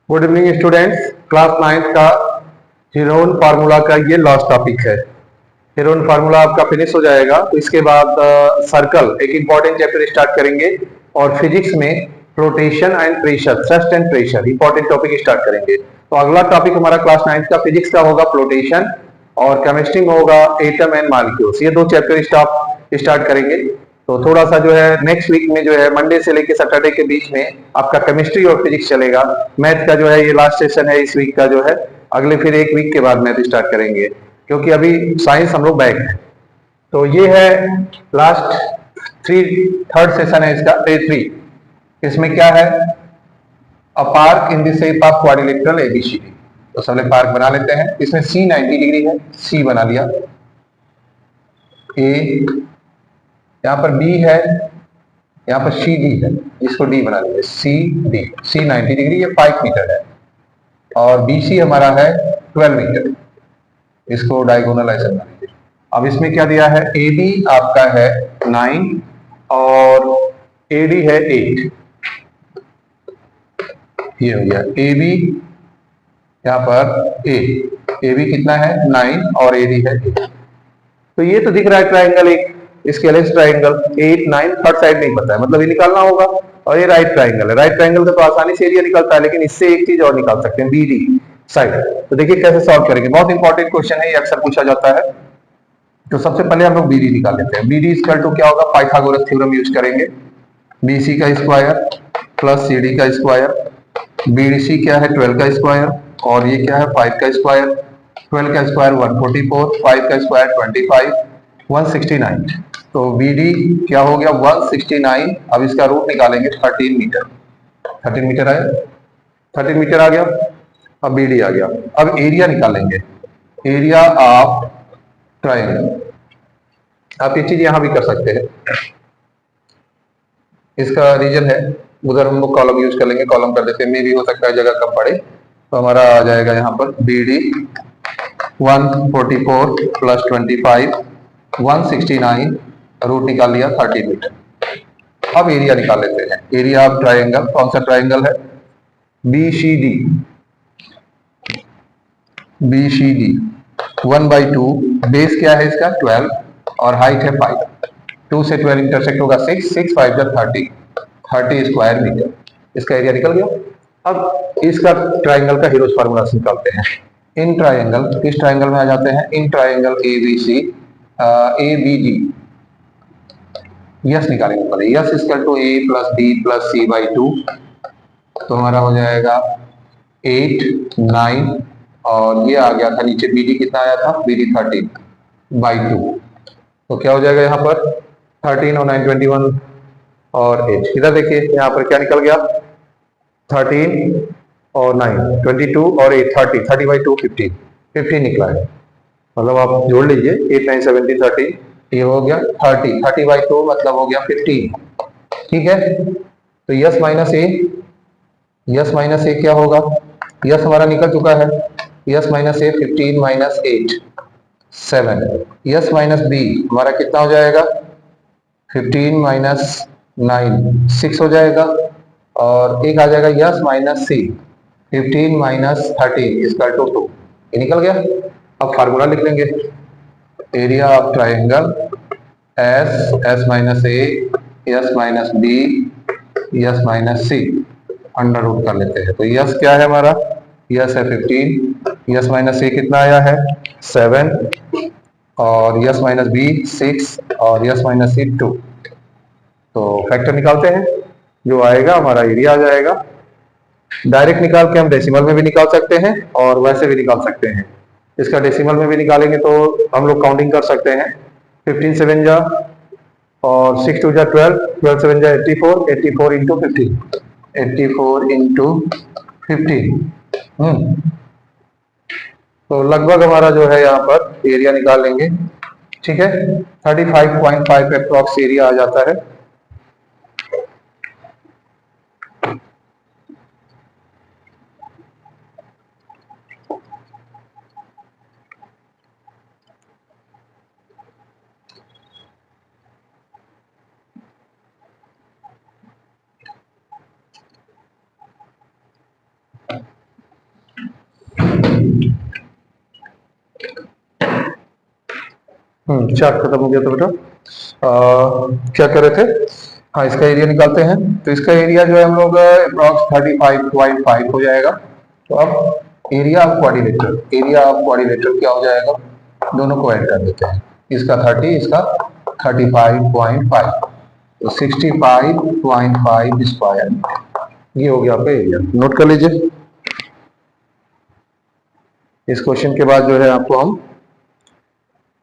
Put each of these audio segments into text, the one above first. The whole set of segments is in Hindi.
Good evening students. Class 9th का हेरोन फार्मूला का ये लास्ट टॉपिक है। हेरोन फार्मूला आपका फिनिश हो जाएगा तो इसके बाद सर्कल एक इंपॉर्टेंट चैप्टर स्टार्ट करेंगे और फिजिक्स में flotation and pressure, thrust and pressure important topic start करेंगे। तो अगला टॉपिक हमारा क्लास 9th का फिजिक्स का होगा फ्लोटेशन और केमिस्ट्री में होगा एटम एंड मॉलिक्यूल्स। ये दो चैप्टर स्टार्ट करेंगे। तो थोड़ा सा जो है नेक्स्ट वीक में जो है मंडे से लेकर सैटरडे के बीच में आपका केमिस्ट्री और फिजिक्स चलेगा। मैथ का जो है ये लास्ट सेशन है इस वीक का जो है। अगले फिर एक वीक के बाद मैथ स्टार्ट करेंगे क्योंकि अभी साइंस हम लोग बैक है। तो ये है लास्ट थर्ड सेशन है इसका, डे 3। इसमें क्या है, a park in the shape of quadrilateral ABCD. तो सबले पार्क बना लेते हैं। इसमें सी 90 डिग्री है, सी बना लिया। ए, यहाँ पर बी है, यहाँ पर सी डी है, इसको डी बना लीजिए। सी डी, सी 90 डिग्री, ये 5 मीटर है और बी सी हमारा है 12 मीटर। इसको डायगोनल ऐसे बना लीजिए। अब इसमें क्या दिया है, ए बी आपका है 9 और ए डी है 8। ये हो गया ए बी, यहाँ पर ए बी कितना है 9 और ए डी है 8। तो ये तो दिख रहा है ट्राइंगल, एक स्केलेस ट्राइंगल 8 9, थर्ड साइड नहीं पता है, मतलब ये निकालना होगा। और ये राइट ट्राइंगल है, राइट ट्राइंगल का तो आसानी से एरिया निकलता है, लेकिन इससे एक चीज और निकाल सकते हैं, बी डी साइड। तो देखिए कैसे सॉल्व करेंगे, बहुत इंपॉर्टेंट क्वेश्चन है ये, अक्सर पूछा जाता है। तो सबसे पहले हम लोग बी डी निकाल लेते हैं। बी डी इक्वल टू क्या होगा, पाइथागोरस थ्योरम यूज करेंगे। बी सी का स्क्वायर प्लस सी डी का स्क्वायर। बी सी क्या है 12 का स्क्वायर और ये क्या है 5 का स्क्वायर। 12 का स्क्वायर 144, 5 का स्क्वायर 25, 169। तो बी डी क्या हो गया 169। अब इसका रूट निकालेंगे 13 मीटर। 13 मीटर आया, 13 मीटर आ गया। अब बी डी आ गया। अब एरिया निकालेंगे, एरिया ऑफ ट्राइंगल। आप ये चीज यहां भी कर सकते हैं, इसका रीजन है उधर हम लोग कॉलम यूज कर लेंगे, कॉलम कर देते हैं, मे भी हो सकता है जगह कम पड़े। तो हमारा आ जाएगा यहाँ पर बी डी 144 प्लस 25 169, रूट निकाल लिया 30 मीटर। अब एरिया निकाल लेते हैं, एरिया ऑफ ट्राइंगल। कौन सा ट्राइंगल है, B C D. B C D 1/2, base क्या है इसका 12 और हाइट है 5। 2 से 12 इंटरसेक्ट होगा 6, 6 5 30, 30 स्क्वायर मीटर। इसका एरिया निकल गया। अब इसका ट्राइंगल का हीरोज फार्मूला निकालते हैं। इन ट्राइंगल, किस ट्राइंगल में आ जाते हैं, in triangle A B C, A B D. S निकालेंगे पहले, S equal to A plus B plus C by 2। तो हमारा हो जाएगा 8 9 और ये आ गया था नीचे बी डी, कितना आया था बी डी 13/2। तो क्या हो जाएगा यहाँ पर 13 और 9 21 और 8। इधर देखिए यहाँ पर क्या निकल गया, 13 और 9 22 और 8 30, 30/2 15, 15 निकला है। मतलब आप जोड़ लीजिए 8 9 17 13, ये हो गया 30, 30/2 मतलब हो गया 15। ठीक है, तो yes minus a, s minus ए क्या होगा, यस हमारा निकल चुका है। यस माइनस ए 15 माइनस 8 7। यस माइनस बी हमारा कितना हो जाएगा, 15 माइनस 9 6 हो जाएगा। और एक आ जाएगा यस माइनस सी 15 माइनस 13 इसका 2, ये निकल गया। अब फार्मूला लिख लेंगे, area of triangle S, S minus A, S minus B, S minus C, under root कर लेते हैं। तो यस क्या है हमारा, यस है 15, यस माइनस ए कितना आया है 7 और यस माइनस बी 6 और यस माइनस सी 2। तो फैक्टर निकालते हैं, जो आएगा हमारा एरिया आ जाएगा। डायरेक्ट निकाल के हम डेसिमल में भी निकाल सकते हैं और वैसे भी निकाल सकते हैं। इसका डेसिमल में भी निकालेंगे तो हम लोग काउंटिंग कर सकते हैं, 15 7 जा और 6 2 जा 12, 12 7 जा 84, 84 इंटू 15, 84 इंटू 15। तो लगभग हमारा जो है यहाँ पर एरिया निकाल लेंगे। ठीक है, 35.5 अप्रॉक्स एरिया आ जाता है। चार्ट खत्म हो गया तो बेटा क्या कर रहे थे? हाँ, इसका एरिया निकालते हैं। तो इसका एरिया जो है हम लोग अप्रॉक्स 35.5 हो जाएगा। तो अब एरिया ऑफ क्वाड्रिलेटरल क्या हो जाएगा? दोनों को ऐड कर देते हैं, इसका 30, इसका 35.5, तो 65.5 स्क्वायर। ये हो गया आपका एरिया। नोट कर लीजिए। इस क्वेश्चन के बाद जो है आपको हम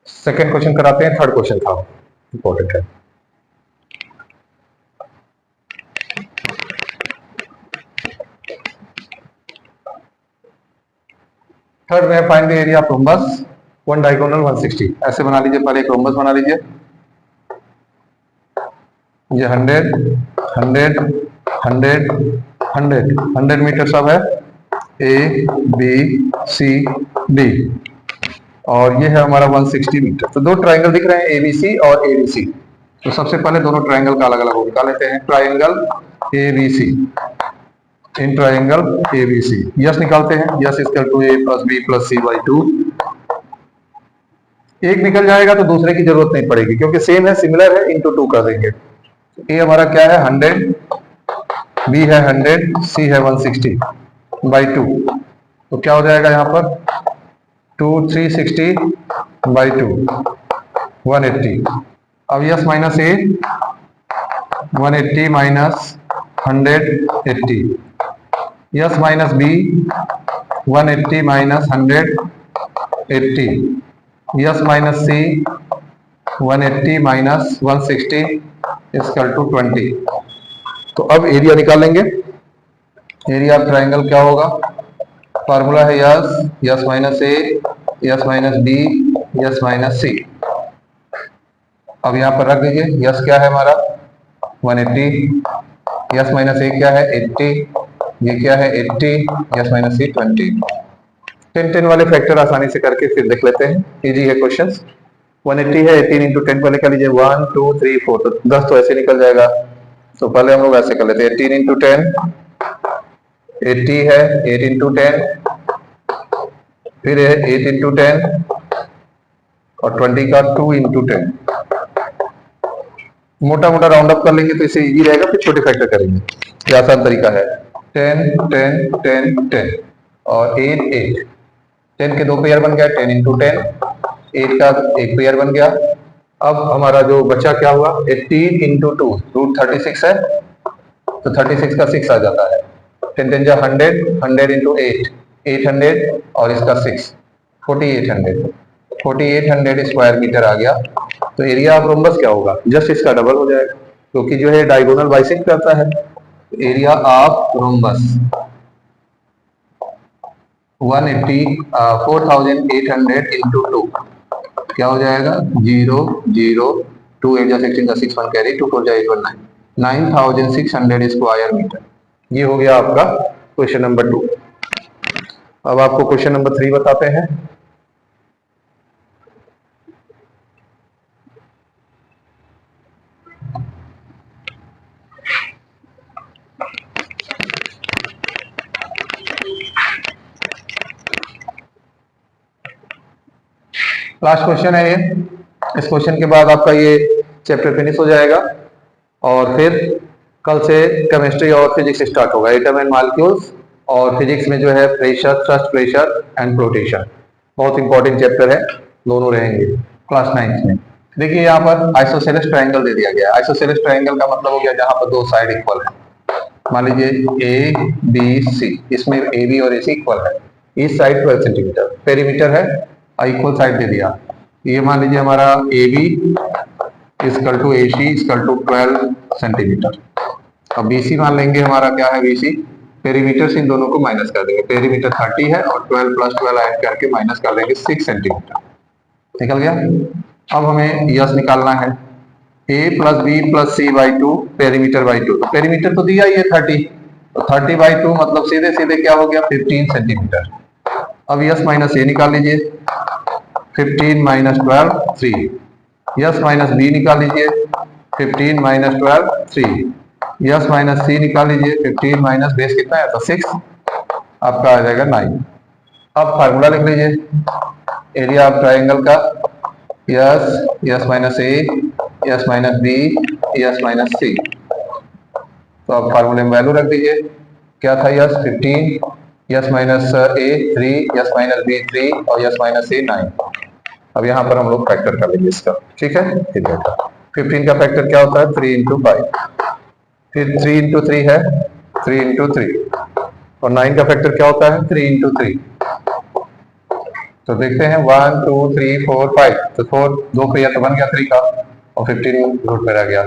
सेकेंड क्वेश्चन कराते हैं। थर्ड क्वेश्चन था, इंपॉर्टेंट है। थर्ड में find the area of rhombus, one diagonal 160। ऐसे बना लीजिए, पहले एक रोम्बस बना लीजिए। ये 100, 100, 100, 100, 100 मीटर सब है, ए बी सी डी, और ये है हमारा 160 मीटर। तो दो ट्राइंगल दिख रहे हैं, एबीसी और एडीसी। तो सबसे पहले दोनों ट्राइंगल का अलग अलग निकाल लेते हैं। Triangle ABC, in triangle ABC S निकालते हैं। S equal to A plus B plus C by 2। एक निकल जाएगा तो दूसरे की जरूरत नहीं पड़ेगी, क्योंकि सेम है, सिमिलर है, इंटू 2 कर देंगे। ए हमारा क्या है 100, बी है 100, सी है 160 बाई 2। तो क्या हो जाएगा यहाँ पर 2 360 बाई 2 180। अब S minus A 180 minus 180, S minus B 180 minus 180, S minus C 180 minus 160 equal to 20। तो अब एरिया निकालेंगे। एरिया ऑफ ट्राइंगल क्या होगा? फार्मूला है s, s minus a, s minus b, s minus c. अब यहाँ पर रख दीजिए। यस क्या है हमारा 180, यस माइनस ए क्या है 80, ये क्या है 80, यस माइनस सी 20। 10 वाले फैक्टर आसानी से करके फिर देख लेते हैं। इजी है क्वेश्चन। 180 है, 18 इंटू 10 पहले कर लीजिए। 1 2 3 4, तो 10 तो ऐसे निकल जाएगा। तो पहले हम लोग ऐसे कर लेते हैं। 18 इंटू 10 80 है, 8 इंटू 10, फिर है 8 इंटू 10, और 20 का 2 इंटू 10। मोटा मोटा राउंड अप कर लेंगे तो इसे इजी रहेगा, फिर छोटे फैक्टर करेंगे। ये आसान तरीका है। 10 10 10 10 और 8 8। 10 के दो पेयर बन गया, 10 इंटू 10। 8 का एक पेयर बन गया। अब हमारा जो बचा क्या हुआ 18 इंटू 2, रूट 36 है, तो 36 का 6 आ जाता है। 10 10 जा 100, 100 इंटू 8 800, और इसका 6 4800, 4800 स्क्वायर मीटर आ गया। तो एरिया ऑफ रोम्बस क्या होगा? जस्ट इसका डबल हो जाएगा, क्योंकि जो है डायगोनल बाइसेक्ट करता है। एरिया ऑफ रोम्बस 4800 इंटू 2 क्या हो जाएगा 0 0 2 8 जा 16 का 6 1 कैरी 2 4 जा 8 1 9 9600 स्क्वायर मीटर। ये हो गया आपका क्वेश्चन नंबर 2। अब आपको क्वेश्चन नंबर 3 बताते हैं। लास्ट क्वेश्चन है ये। इस क्वेश्चन के बाद आपका ये चैप्टर फिनिश हो जाएगा, और फिर कल से केमिस्ट्री और फिजिक्स स्टार्ट होगा। एटम एंड मॉलिक्यूल्स, और फिजिक्स में जो है pressure, thrust pressure and flotation, बहुत इंपॉर्टेंट चैप्टर है, दोनों रहेंगे क्लास 9 में। देखिए यहाँ पर आइसोसेलेस ट्रायंगल दे दिया गया है। आइसोसेलेस ट्रायंगल का मतलब हो गया जहां पर दो साइड इक्वल है। मान लीजिए ए बी सी, इसमें ए बी और ए सी इक्वल है। इस साइड 12 सेंटीमीटर पेरीमीटर है, इक्वल साइड दे दिया। ये मान लीजिए हमारा A B equal to A C equal to 12 centimetre. अब बी सी मान लेंगे, हमारा क्या है बी सी, पेरीमीटर से इन दोनों को माइनस कर देंगे। पेरीमीटर 30 है, और 12 प्लस 12 ऐड करके माइनस कर देंगे 6 सेंटीमीटर। निकल गया। अब हमें यस निकालना है। A plus B plus C by 2 perimeter by 2। तो पेरीमीटर तो दिया ही है 30, तो 30 बाई 2 मतलब सीधे सीधे क्या हो गया 15 सेंटीमीटर। अब यस माइनस ए निकाल लीजिए। 15 माइनस 12 3। यस माइनस बी निकाल लीजिए। 15 माइनस 12 3। यस माइनस सी निकाल लीजिए। 15 माइनस बेस कितना है तो 6, आपका आ जाएगा 9। अब फार्मूला लिख लीजिए एरिया ऑफ ट्राइंगल का। S minus a, s minus b, s minus c. तो अब फार्मूले में वैल्यू रख दीजिए। क्या था s 15, s minus a 3, s minus b 3 और यस माइनस ए 9। अब यहाँ पर हम लोग फैक्टर कर लेंगे इसका, ठीक है। 15 का फैक्टर क्या होता है 3 इंटू 5, फिर 3 इंटू 3 है 3 इंटू 3, और 9 का फैक्टर क्या होता है 3 इंटू 3। तो देखते हैं 1 2 3 4 5, तो 4 2 पे तो बन गया 3 का, और 15 रूट में रह गया।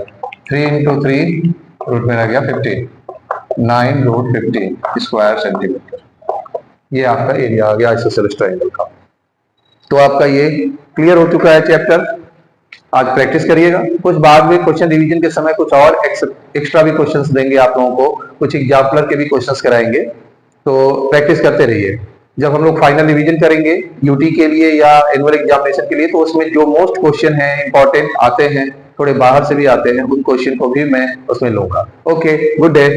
3 इंटू 3 रूट में रह गया 15, 9 रूट 15 स्क्वायर सेंटीमीटर। ये आपका एरिया आ गया आइसोसेलेस ट्रायंगल का। तो आपका ये क्लियर हो चुका है चैप्टर। आज प्रैक्टिस करिएगा। कुछ बाद में क्वेश्चन रिवीजन के समय कुछ और एक्स्ट्रा भी क्वेश्चंस देंगे आप लोगों को, कुछ एग्जाम्पलर के भी क्वेश्चंस कराएंगे, तो प्रैक्टिस करते रहिए। जब हम लोग फाइनल रिवीजन करेंगे यूटी के लिए या एनुअल एग्जामिनेशन के लिए, तो उसमें जो मोस्ट क्वेश्चन है इंपॉर्टेंट आते हैं, थोड़े बाहर से भी आते हैं, उन क्वेश्चन को भी मैं उसमें लूंगा। Okay, good day.